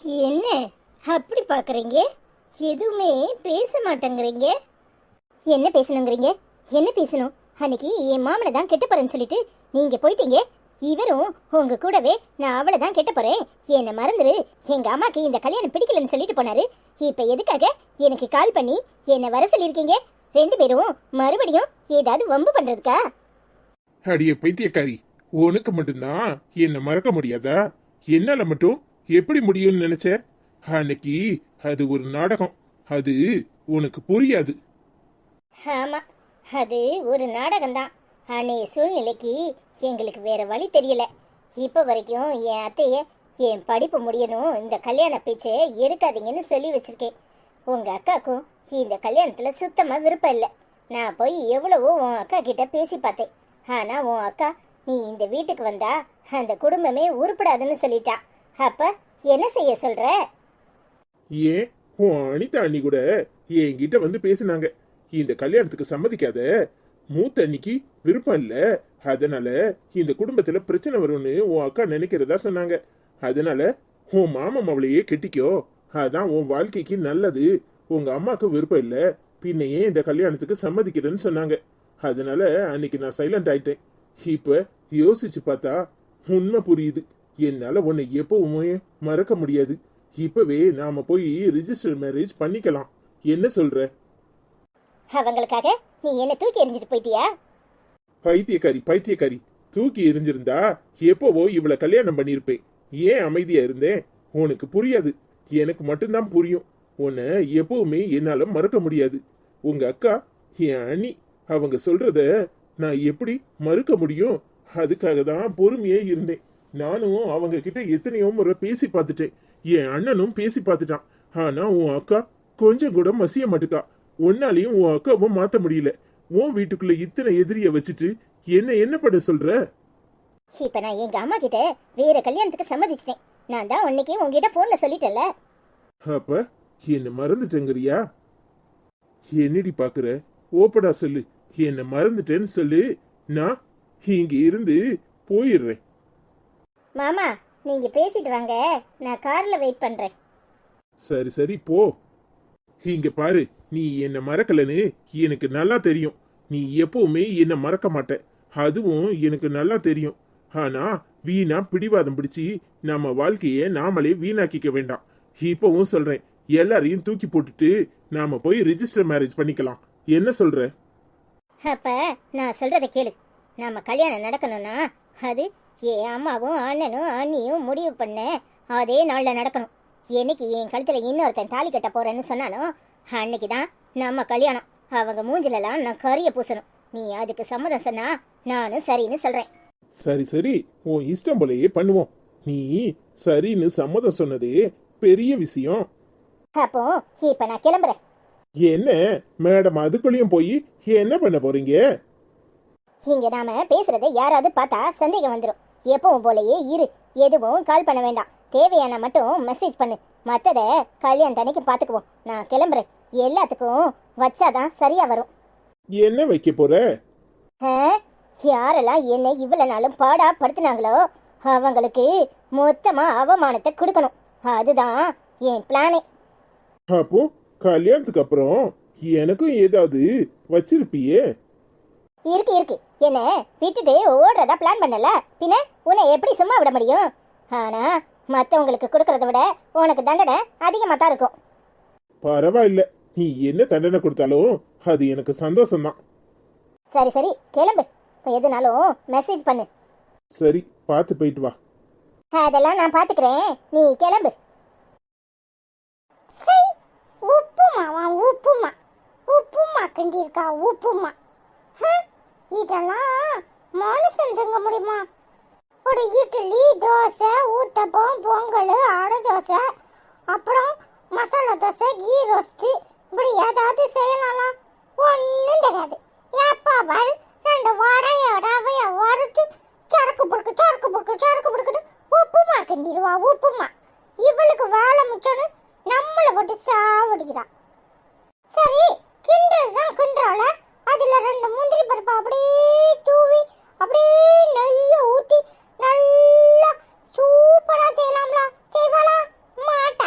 என்ன அப்படி பாக்குறீங்க? எதுவுமே பேச மாட்டேங்கிறீங்க. என்ன பேசணுங்கிறீங்க? என்ன பேசணும்? அன்னைக்கு என் மாமனை தான் கெட்ட போறேன்னு சொல்லிட்டு நீங்க போயிட்டீங்க. இவரும் உங்க கூடவே நான் அவளை தான் கெட்ட போறேன், என்ன மறந்துரு, எங்க அம்மாக்கு இந்த கல்யாணம் பிடிக்கலன்னு சொல்லிட்டு போனாரு. இப்ப எதுக்காக எனக்கு கால் பண்ணி என்ன வர சொல்லியிருக்கீங்க? ரெண்டு பேரும் மறுபடியும் ஏதாவது வம்பு பண்றதுக்கா? அடியே பைத்தியக்காரி, உனக்கு மட்டும்தான் என்ன மறக்க முடியாதா? என்னால மட்டும் எப்படி முடியும்னு நினைச்ச? அன்னைக்கு அது ஒரு நாடகம், அது உனக்கு புரியாது. ஆமா, அது ஒரு நாடகம்தான். அன்னைய சூழ்நிலைக்கு எங்களுக்கு வேற வழி தெரியல. இப்ப வரைக்கும் என் அத்தைய என் படிப்பு முடியணும், இந்த கல்யாண பேச்சை எடுக்காதீங்கன்னு சொல்லி வச்சிருக்கேன். உங்க அக்காக்கும் இந்த கல்யாணத்துல சுத்தமா விருப்பம் இல்லை. நான் போய் எவ்வளவோ உன் அக்கா கிட்ட பேசி பார்த்தேன். ஆனா உன் அக்கா நீ இந்த வீட்டுக்கு வந்தா அந்த குடும்பமே உருப்படாதுன்னு சொல்லிட்டா. அப்ப என்ன செய்ய சொல்ற? ஏன் உன் அனிதா அண்ணி கூட என்கிட்ட வந்து பேசினாங்க. இந்த கல்யாணத்துக்கு சம்மதிக்காத, மூத்த அன்னிக்கு விருப்பம் இல்ல, அதனால இந்த குடும்பத்துல பிரச்சனை வரும்னு உன் அக்கா நினைக்கிறதா சொன்னாங்க. அதனால உன் மாமன் அவளையே கெட்டிக்கோ, அதான் உன் வாழ்க்கைக்கு நல்லது. உங்க அம்மாக்கு விருப்பம் இல்ல, பின்ன ஏன் இந்த கல்யாணத்துக்கு சம்மதிக்கிறேன்னு சொன்னாங்க. அதனால அன்னைக்கு நான் சைலண்ட் ஆயிட்டேன். இப்ப யோசிச்சு பார்த்தா உண்மை புரியுது. என்னால உன்னை எப்பவுமே மறக்க முடியாது. இப்பவே நாம போய் ரிஜிஸ்டர் மேரேஜ் பண்ணிக்கலாம். என்ன சொல்ற? அவங்களுக்காக நீ என்ன தூக்கி எறிஞ்சிட்டு போயிட்டியா? பைத்தியக்காரி பைத்தியக்காரி, தூக்கி எரிஞ்சிருந்தா எப்பவோ இவளை கல்யாணம் பண்ணிருப்பேன். ஏன் அமைதியா இருந்தேன்? உனக்கு புரியாது, எனக்கு மட்டும்தான் புரியும். உன்னை எப்பவுமே என்னால மறக்க முடியாது. உங்க அக்கா என் அண்ணி, அவங்க சொல்றத நான் எப்படி மறுக்க முடியும்? அதுக்காக தான் பொறுமையே இருந்தேன். நானும் அவங்க கிட்ட எத்தனையோ முறை பேசி பார்த்துட்டேன். என் அண்ணனும் பேசி பார்த்துட்டான். ஆனா உன் அக்கா கொஞ்சம் கூட மசிய மாட்டுக்கா. உன்னாலையும் உன் அக்காவும் மாத்த முடியல. உன் வீட்டுக்குள்ள இத்தனை எதிரிய வச்சுட்டு என்ன பண்ண சொல்ற? இப்ப நான் எங்க அம்மா கிட்ட வேற கல்யாணத்துக்கு சம்மதிச்சிட்டேன். நான் தான் உன்னைக்கு உங்ககிட்ட போன்ல சொல்லிட்டேன்ல. அப்ப என்ன மறந்துட்டேங்கறியா? என்னடி பாக்குற? ஓப்படா சொல்லு, என்ன மறந்துட்டேன்னு சொல்லு. நான் இங்க இருந்து போயிடுறேன். மாமா, நீங்க பேசிட்டு வாங்க, நான் கார்ல வெயிட் பண்றேன். சரி சரி போ. இங்க பாரு, நீ என்ன மறக்கலன்னு எனக்கு நல்லா தெரியும். நீ எப்பவுமே என்ன மறக்க மாட்ட, அதுவும் எனக்கு நல்லா தெரியும். ஆனா வீணா பிடிவாதம் பிடிச்சி நம்ம வாழ்க்கைய நாமளே வீணாக்கிக்க வேண்டாம். இப்பவும் சொல்றேன், எல்லாரையும் தூக்கி போட்டுட்டு நாம போய் ரிஜிஸ்டர் மேரேஜ் பண்ணிக்கலாம். என்ன சொல்ற? அப்ப நான் சொல்றத கேளு. நம்ம கல்யாணம் நடக்கணும்னா அது என் அம்மாவும் அண்ணனும் அண்ணியும் முடிவு பண்ண அதே நாள்ல நடக்கணும். என்னைக்கு என் கழுத்துல இன்னொருத்தன் தாலி கட்ட போறேன்னு சொன்னானோ அன்னைக்குதான் நம்ம கல்யாணம். அவங்க மூஞ்சிலலாம் நான் கரிய பூசணும். நீ அதுக்கு சம்மதம் சொன்னா நானும் சரின்னு சொல்றேன். சரி சரி, உன் இஷ்டம் போலயே பண்ணுவோம். நீ சரின்னு சம்மதம் சொன்னதே பெரிய விஷயம். அப்போ இப்ப நான் கிளம்புறேன். என்ன மேடம், அதுக்குள்ளேயும் போய் என்ன பண்ண போறீங்க? இங்க நாம பேசுறதை யாராவது பார்த்தா சந்தேகம் வந்துடும். எப்பவும் போலயே இரு, எதுவும் கால் பண்ண வேண்டாம். தேவையான மட்டும் மெசேஜ் பண்ணு, மத்தத கல்யாணத்தன்னைக்கு பாத்துக்குவோம். நான் கிளம்புறேன். எல்லாத்துக்கும் வச்சாதான் சரியா வரும். என்ன வைக்க போற? யாரெல்லாம் என்னை இவ்வளவு நாளும் பாடா படுத்தினாங்களோ அவங்களுக்கு மொத்தமா அவமானத்தை கொடுக்கணும். அதுதான் என் பிளானே. அப்போ கல்யாணத்துக்கு அப்புறம் எனக்கும் ஏதாவது வச்சிருப்பியே? இருக்கு இருக்கு. என்ன விட்டுட்டு ஓடுறதா பிளான் பண்ணல, பின்ன உன்னை எப்படி சும்மா விட முடியும்? ஆனா மத்தவங்களுக்கு கொடுக்கறத விட உனக்கு தண்டனை அதிகமா தான் இருக்கும். பரவாயில்ல, நீ என்ன தண்டனை கொடுத்தாலும் அது எனக்கு சந்தோஷம்தான். சரி சரி, கிளம்பு. எதுனாலும் மெசேஜ் பண்ணு. சரி, பார்த்து போயிட்டு வா. அதெல்லாம் நான் பாத்துக்கிறேன், நீ கிளம்பு. உப்புமாவா? உப்புமா உப்புமா கிண்டிருக்கா? உப்புமா இதெல்லாம் மனுஷன் திங்க முடியுமா? ஒரு இட்லி, தோசை, ஊத்தப்பம், பொங்கல், அடை தோசை, அப்புறம் மசாலா தோசை, கீ ரோஸ்ட், இப்படி ஏதாவது செய்யலாம். ஒன்றும் தெரியாது. எப்பா பாரு ரெண்டு ரவைய வறுத்து சரக்கு புடுக்குன்னு உப்புமா கிண்டிடுவா. உப்புமா இவளுக்கு வேலை முச்சோன்னு நம்மளை போட்டு சாவடிக்கிறா. சரி, கிண்டுறதுதான் கிண்டுறாள. அதுல ரெண்டு முந்திரி பருப்பு அப்படியே தூவி அப்படியே நெய்ய ஊத்தி நல்லா சூப்பரா செய்யலாம்ல. செய்வாளா? மாட்டா.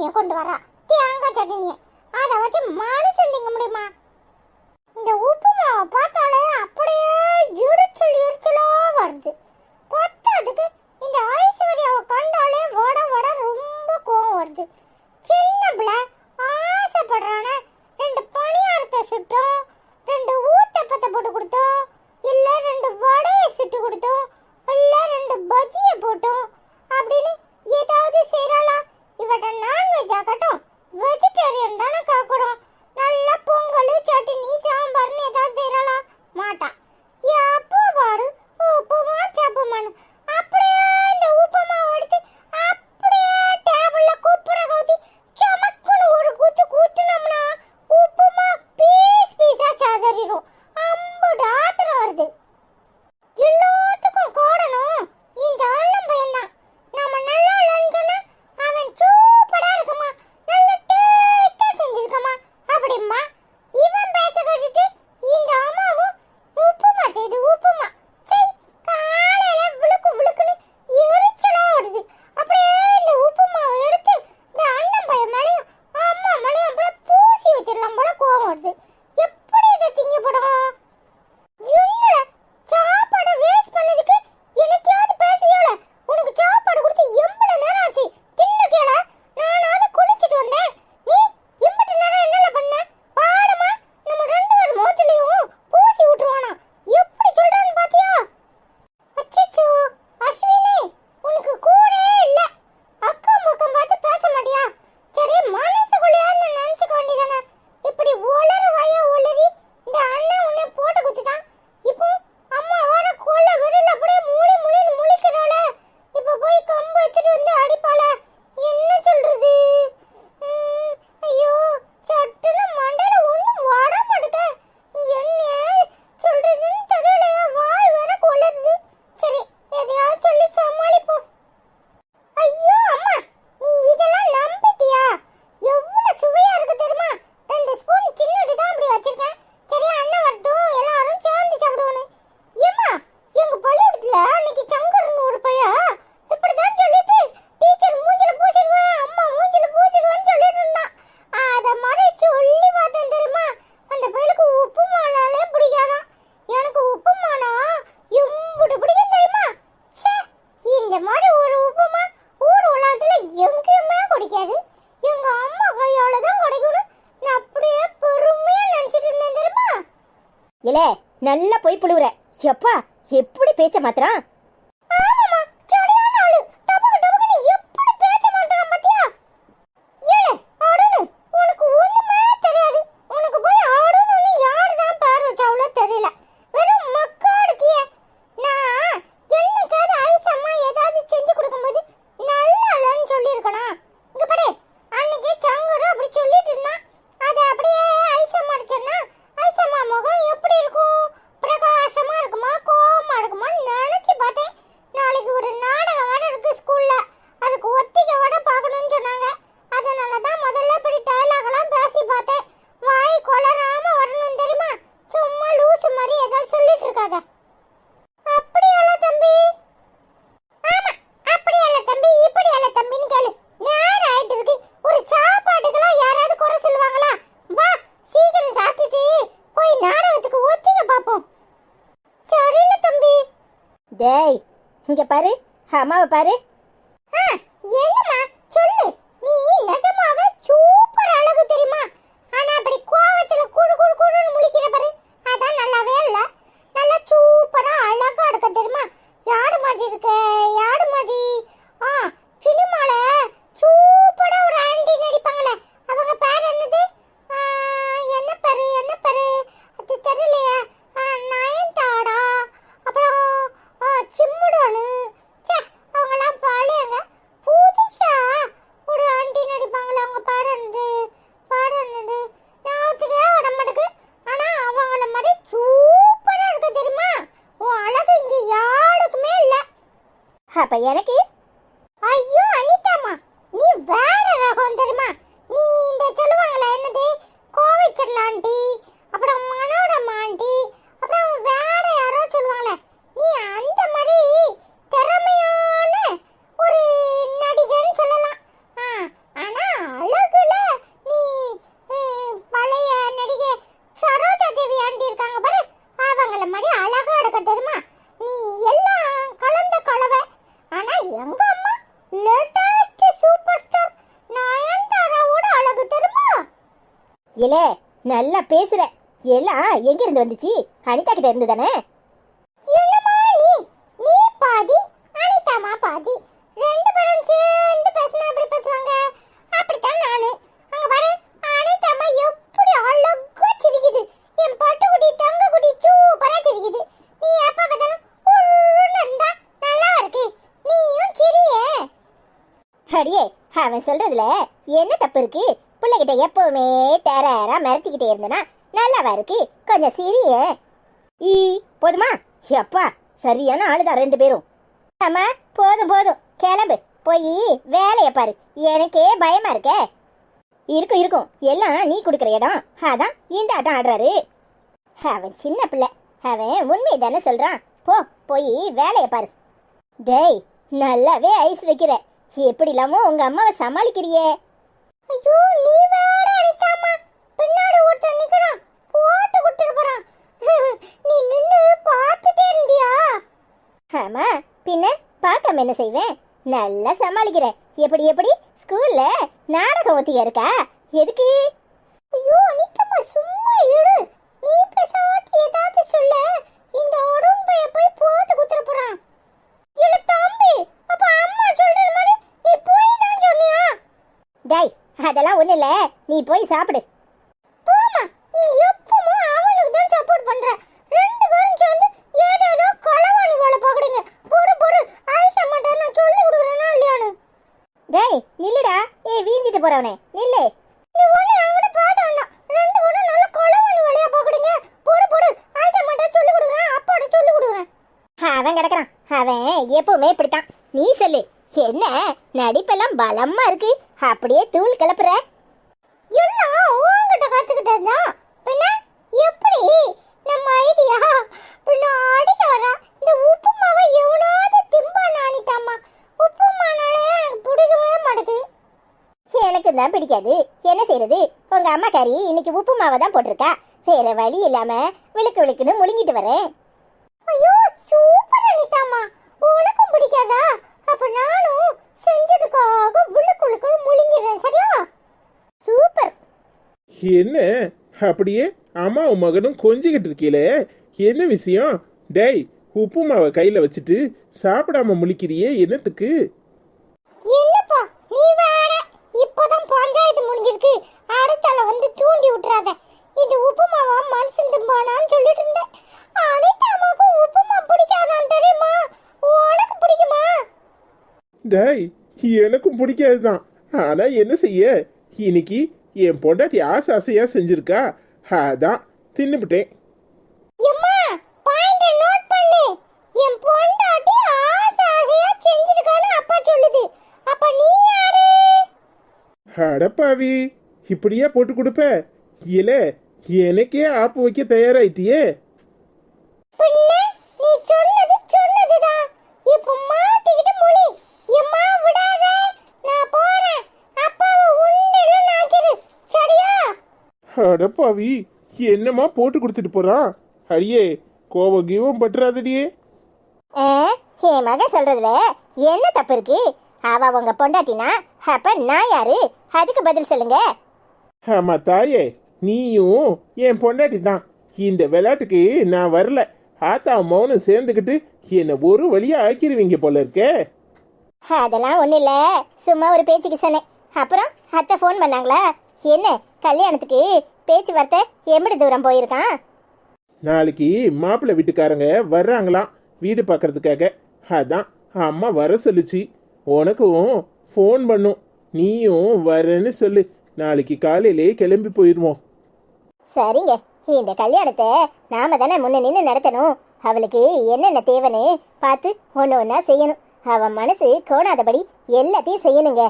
சட்னியை கொண்டு வரா, தேங்காய் சட்னியை. அதை வச்சு மனுஷன் திங்க முடியுமா? இந்த உப்புமாவை பார்த்தாலே அப்படியே எரிச்சல் எரிச்சலா வருது. பத்தாதுக்கு இந்த ஐஸ்வர்யாவை கண்டாலே வட வட ரொம்ப கோவம் வருது. சின்ன பிள்ளை ஆசைப்படுறான 2 பணியாரத்தை சுட்டோம், 2 ஊத்தப்பத்தை போட்டு கொடுத்தோம், இல்ல 2 வடையை சுட்டு கொடுத்தோம், இல்ல 2 பஜ்ஜியை போட்டோம் அப்படின்னு ஏதாவது செய்யறாளா? இவட்ட நான்வெஜ் ஆகட்டும், வெஜிடேரியன் தானே காக்கணும். நல்ல பொங்கல் சட்னி சாம்பார்னு ஏதாவது செய்யறாளா? மாட்டா. எப்போ பாரு உப்புமா சப்புமானு. அப்படியே இந்த உப்புமாவை எடுத்து அப்படியே டேபிள்ல குப்புற கவுத்தி சமக்குன்னு ஒரு குத்து குத்துனோம்னா உப்புமா பீஸ் பீஸா சாதறிடும். அம்புட்டு ஆத்திரம் வருது. எல்லாத்துக்கும் காரணம் இந்த அண்ணன் பையன் தான். நம்ம நல்லா இல்லைன்னு சொன்னா அவன் சூப்பரா இருக்குமா, நல்ல டேஸ்டா செஞ்சிருக்கமா அப்படிம்மா. இவன் பேச்ச கேட்டுட்டு இந்த அம்மாவும் உப்புமா செய்து உப்புமா செய் காலையில விழுக்கு விழுக்குன்னு எரிச்சலா வருது. அப்படியே இந்த உப்புமாவை எடுத்து இந்த அண்ணன் பையன் மேலையும் அம்மா மேலையும் அப்படியே பூசி வச்சிடலாம் போல கோவம் வருது. எப்படி இதை திங்கப்படும்? என்னடா சாப்பாடை வேஸ்ட் பண்ணதுக்கு எனக்காவது பேசுவியோல? உனக்கு சாப்பாடு கொடுத்து எவ்வளவு நேரம் ஆச்சு, தின்னுட்டியால? நானாவது குளிச்சுட்டு வந்தேன், நீ எவ்வளவு நேரம் என்னல பண்ண? பாடமா நம்ம 2 பேர் மோச்சலையும் பூசி விட்டுருவானா? எப்படி சொல்றான்னு பாத்தியா? அச்சச்சோ அஸ்வினி, உனக்கு கூடே இல்ல, அக்கம் பக்கம் பார்த்து பேச மாட்டியா? சரி மனசுக்குள்ளேயா நினைச்சுக்க வேண்டியதானே? இப்படி ஒளர வாயா ஒளரி இந்த அண்ணன் உன்னை போட்டு குத்துட்டான். இப்போ அம்மா வர கொல்ல விடல, அப்படியே மூளி மூளின்னு முழிக்கிறாள. இப்ப போய் கம்பு எடுத்துட்டு வந்து அடிப்பாள. என்ன சொல்றது? ஐயோ சட்டுன்னு மண்டையில ஒண்ணும் வர மாட்டேங்க. என்ன சொல்றதுன்னு தெரியலையா, வாய் வர கொள்ளுது. சரி எதையாவது சொல்லி சமாளிப்போம். ஐயோ அம்மா, நீ இதெல்லாம் நம்பிட்டியா? எவ்வளவு சுவையா இருக்கு தெரியுமா? 2 ஸ்பூன் சின்னது தான் அப்படி வச்சிருக்கேன். சரி அண்ணன் வரட்டும், எல்லாரும் சேர்ந்து சாப்பிடுவோன்னு. ஏம்மா, எங்க பள்ளிக்கூடத்துல அன்னைக்கு சங்கர்னு ஒரு பையன் இப்படிதான் சொல்லிட்டு டீச்சர் மூஞ்சில பூசிடுவேன், அம்மா மூஞ்சில பூசிடுவேன்னு சொல்லிட்டு இருந்தான். அத மாதிரி சொல்லி பார்த்தேன் தெரியுமா? அந்த பையனுக்கு உப்புமானாலே பிடிக்காதான். எனக்கு உப்புமானா எம்புட்டு பிடிக்கும் தெரியுமா? ச்சே, இந்த மாதிரி ஒரு உப்புமா ஊர் உலகத்துல எங்கேயுமே கிடைக்காது. எங்க அம்மா கையால தான் கிடைக்கணும். நான் அப்படியே பெருமையா நினைச்சிட்டு இருந்தேன் தெரியுமா? இல்ல நல்லா போய் புழுவுற. எப்பா எப்படி பேச்ச மாத்திரம்? ஆமாமா, சரியான ஆளு. டபக்கு டபக்குன்னு எப்படி பேச மாட்டான் பாத்தியா? ஏலே ஆடுன்னு உனக்கு ஒண்ணுமே தெரியாது. உனக்கு போய் ஆடுன்னு யாரு தான் பேர் வச்சாவளோ தெரியல. வெறும் மக்கா இருக்கியே. நான் என்னைக்காவது ஐசம்மா ஏதாவது செஞ்சு கொடுக்கும்போது நல்லா இல்லைன்னு சொல்லியிருக்கணும். இங்க பாரு, அன்னைக்கு சங்கரு அப்படி சொல்லிட்டு இருந்தான். அதை அப்படியே ஐசம்மா சொன்னா ஐசம்மா முகம் எப்படி இருக்கும்? பிரகாசமா இருக்குமா கோவமா இருக்குமா நினைச்சு பார்த்தேன். நாளைக்கு ஒரு நாடகம் வேற இருக்கு ஸ்கூல்ல, அதுக்கு ஒத்திகை வர பார்க்கணும்னு சொன்னாங்க. அதனால தான் முதல்ல இப்படி டயலாக் எல்லாம் பேசி பார்த்தேன். வாய் கொளராம வரணும் தெரியுமா? சும்மா லூசு மாதிரி ஏதாவது சொல்லிட்டு இருக்காத. அப்படியல்ல தம்பி? ஆமா, அப்படியல்ல தம்பி, இப்படியல்ல தம்பின்னு கேளு. நேரம் ஆயிட்டு இருக்கு. ஒரு சாப்பாட்டுக்கெல்லாம் யாராவது குறை சொல்லுவாங்களா? வா சீக்கிரம் சாப்பிட்டுட்டு போய் நாடகத்துக்கு ஒத்திகை பார்ப்போம். சரிங்க தம்பி. டேய் இங்க பாரு, அம்மாவை பாரு. என்னம்மா சொல்லு. நீ நிஜமாவே சூப்பர் அழகு தெரியுமா? ஆனா அப்படி கோவத்துல குடு குடு குடுன்னு முழிக்கிற பாரு, அதான் நல்லாவே இல்ல. நல்லா சூப்பரா அழகா இருக்க தெரியுமா? யாரு மாதிரி இருக்க? யாரு மாதிரி? சினிமால சூப்பரா ஒரு ஆண்டி நடிப்பாங்களே, அவங்க பேர் என்னது? என்ன பேரு என்ன பேரு அது தெரியலையே. நயன்தாரா, அப்புறம் சிம்முடானு. சே, அவங்கெல்லாம் பாளையங்க. புதுசா ஒரு ஆண்டி நடிப்பாங்களே, அவங்க பேர் என்னது? ஞாபகத்துக்கே வர மாட்டேங்குது. ஆனா அவங்கள மாதிரி சூப்பரா இருக்கு தெரியுமா? உன் அழகு இங்க யாருக்குமே இல்ல. அப்ப எனக்கு? ஐயோ அனிதாமா, நீ வேற ரகம் தெரியுமா? நீ இந்த சொல்லுவாங்களே என்னது, கோவிச்சர்ல ஆண்டி, அப்புறம் மனோரமா ஆண்டி, அப்புறம் வேற யாரோ சொல்லுவாங்களே, நீ அந்த மாதிரி திறமையான ஒரு நடிகன்னு சொல்லலாம். ஆனா இல்லே நல்லா பேசுற. எல்லாம் எங்க இருந்து வந்துச்சு? அனிதா கிட்ட இருந்து தானே? என்னம்மா நீ பாதி அனிதாமா பாதி, ரெண்டு பேரும் சேர்ந்து பேசினா எப்படி பேசுவாங்க? அப்படித்தான் நானு. அங்க பாரு, அனிதாமா எப்படி அழகா சிரிக்குது. என் பட்டுக்குடி தங்கக்குடி சூப்பரா சிரிக்குது. நீ எப்ப பார்த்தாலும் உருன்னு இருந்தா நல்லா இருக்கு. நீயும் சிரியே. அடியே, அவன் சொல்றதுல என்ன தப்பு இருக்கு? பிள்ளைகிட்ட எப்பவுமே டேரரா மிரட்டிக்கிட்டே இருந்தனா நல்லாவா இருக்கு? கொஞ்சம் சிரியே. ஈ போதுமா? அப்பா சரியான ஆளுதான் ரெண்டு பேரும். ஆமா போதும் போதும், கிளம்பு, போய் வேலைய பாரு. எனக்கே பயமா இருக்கே. இருக்கும் இருக்கும், எல்லாம் நீ கொடுக்குற இடம். அதான் இந்த ஆட்டம் ஆடுறாரு. அவன் சின்ன பிள்ளை, அவன் உண்மை தானே சொல்றான். போய் வேலைய பாரு. டேய், நல்லாவே ஐஸ் வைக்கிற. எப்படி இல்லாமோ உங்க அம்மாவை சமாளிக்கிறியே. ஐயோ நீ வேற அனிதாமா, பின்னாடி ஒருத்தன் நிக்கிறான், போட்டு கொடுத்துட்டு போறான். நீ நின்னு பார்த்துட்டே இருந்தியா? ஆமா, பின்ன பார்க்காம என்ன செய்வேன்? நல்லா சமாளிக்கிற. எப்படி ஸ்கூல்ல நாடகம் ஒத்தியா இருக்கா? எதுக்கு? ஐயோ அனிதாமா சும்மா இரு. நீ பேசாட்டி ஏதாவது சொல்ல, இந்த உடம்பைய போய் போட்டு கொடுத்துட்டு போறான். இல்ல தம்பி, அப்ப அம்மா சொல்றது மாதிரி நீ போய் தான் சொன்னியா? டேய், அதெல்லாம் ஒண்ணு இல்ல, நீ போய் சாப்பிடு. போமா, நீ எப்பவும் அவனுக்கு தான் சப்போர்ட் பண்ற. ரெண்டு பேரும் சேர்ந்து ஏதோ களவாணி வேலை பாக்குறீங்க. பொறு ஐச மாட்டேன், நான் சொல்லி கொடுக்குறேனா இல்லையானு. டேய் நில்லுடா. வீஞ்சிட்டு போறவனே நில்லு. நீ ஒண்ணு அவங்ககிட்ட பேச வேண்டாம். ரெண்டு பேரும் நல்ல களவாணி வேலையா பாக்குறீங்க. பொறு ஐச மாட்டேன், சொல்லி கொடுக்குறேன், அப்பாட்ட சொல்லி கொடுக்குறேன். அவன் கிடக்குறான். அவன் எப்பவுமே இப்படித்தான். நீ சொல்லு. என்ன நடிப்பெல்லாம் பலமா இருக்கு, அப்படியே தூள் கிளப்புற. எல்லாம் உன்கிட்ட கத்துக்கிட்டதா. பின்ன எப்படி நம்ம ஐடியா? பின்ன அடிக்க வரா. இந்த உப்பு மாவை எவனாவது திம்பான அனிதாமா. உப்பு மானாலே எனக்கு பிடிக்கவே மாட்டேது. எனக்கு தான் பிடிக்காது. என்ன செய்யறது? உங்க அம்மாக்காரி இன்னைக்கு உப்பு மாவை தான் போட்டிருக்கா. வேற வழி இல்லாம விழுக்குன்னு முழுங்கிட்டு வரேன். ஐயோ சூப்பர் அனிதாமா, உனக்கும் பிடிக்காதா? அப்ப நானும் செஞ்சதுக்காக விழுக்குன்னு முழுங்கிடுறேன், சரியா? சூப்பர். என்ன அப்படியே அம்மாவும் மகனும் கொஞ்சிக்கிட்டு இருக்கீங்களே, என்ன விஷயம்? டேய், உப்பு மாவை கையில வச்சுட்டு சாப்பிடாம முழிக்கிறியே, என்னத்துக்கு? என்னப்பா நீ வேற, இப்பதான் பஞ்சாயத்து முடிஞ்சிருக்கு. அடுத்தால வந்து தூண்டி விட்டுறாத. இந்த உப்புமாவா மனுஷன் திம்பானான்னு சொல்லிட்டு இருந்தேன். அனிதாமாக்கும் உப்புமா பிடிக்காதான் தெரியுமா? உனக்கு பிடிக்குமா? டேய், எனக்கும் பிடிக்காதுதான். ஆனா என்ன செய்ய, இன்னைக்கு என் பொண்டாட்டி ஆசையா செஞ்சிருக்கா, அதான் தின்னுபிட்டேன். எம்மா பாயிண்ட நோட் பண்ணு. என் பொண்டாட்டி ஆசையா செஞ்சிருக்கான்னு அப்பா சொல்லுது. அப்ப நீ யாரு? அடப்பாவி, இப்படியா போட்டு கொடுப்ப? இல்ல எனக்கே ஆப்பு வைக்க தயாராயிட்டியே. பின்ன நீ சொன்னதுதான். இப்ப மாட்டிக்கிட்டு முழி. எம்மா விடாத, நான் போறேன். அப்பாவை உண்டெல்ல நாக்கிரு, சரியா? அடப்பாவி, என்னமா போட்டு கொடுத்துட்டு போறான்? அடியே, கோவம் கீவம் பட்டுறாதடியே. என் மகன் சொல்றதுல என்ன தப்பு இருக்கு? அவ உங்க பொண்டாட்டினா அப்ப நான் யாரு? அதுக்கு பதில் சொல்லுங்க. ஆமா தாயே, நீயும் என் பொண்டாட்டி தான். இந்த விளையாட்டுக்கு நான் வரல. ஆத்தா மௌனம் சேர்ந்துக்கிட்டு என்ன ஒரு வழியா ஆக்கிடுவீங்க போல இருக்கே. அதெல்லாம் ஒண்ணு இல்ல, சும்மா ஒரு பேச்சுக்கு சொன்னேன். அப்புறம் அத்தை ஃபோன் பண்ணாங்களா? என்ன கல்யாணத்துக்கு பேச்சுவார்த்தை எப்படி தூரம் போயிருக்கான்? நாளைக்கு மாப்பிள்ளை வீட்டுக்காரங்க வர்றாங்களாம் வீடு பார்க்கறதுக்காக. அதான் அம்மா வர சொல்லுச்சு. உனக்கும் ஃபோன் பண்ணும், நீயும் வரேன்னு சொல்லு. நாளைக்கு காலையிலே கிளம்பி போயிடுவோம். சரிங்க, இந்த கல்யாணத்தை நாம தானே முன்ன நின்று நடத்தணும். அவளுக்கு என்னென்ன தேவைன்னு பார்த்து ஒன்று ஒன்றா செய்யணும். அவன் மனசு கோணாதபடி எல்லாத்தையும் செய்யணுங்க.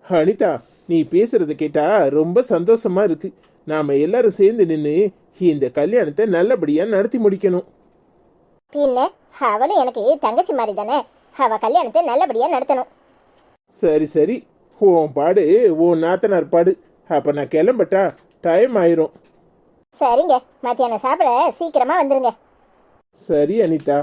அனிதா, நீ பேசுறத கேட்டா ரொம்ப சந்தோஷமா இருக்கு. நாம எல்லாரும் சேர்ந்து நின்று இந்த கல்யாணத்தை நல்லபடியா நடத்தி முடிக்கணும். பின்ன அவளும் எனக்கு தங்கச்சி மாதிரி தானே. அவ கல்யாணத்தை நல்லபடியா நடத்தணும். சரி சரி, உன் பாடு உன் நாத்தனார் பாடு. அப்ப நான் கிளம்பட்டா? டைம் ஆயிரும். சரிங்க, மத்தியானம் சாப்பிட சீக்கிரமா வந்துருங்க. சரி அனிதா.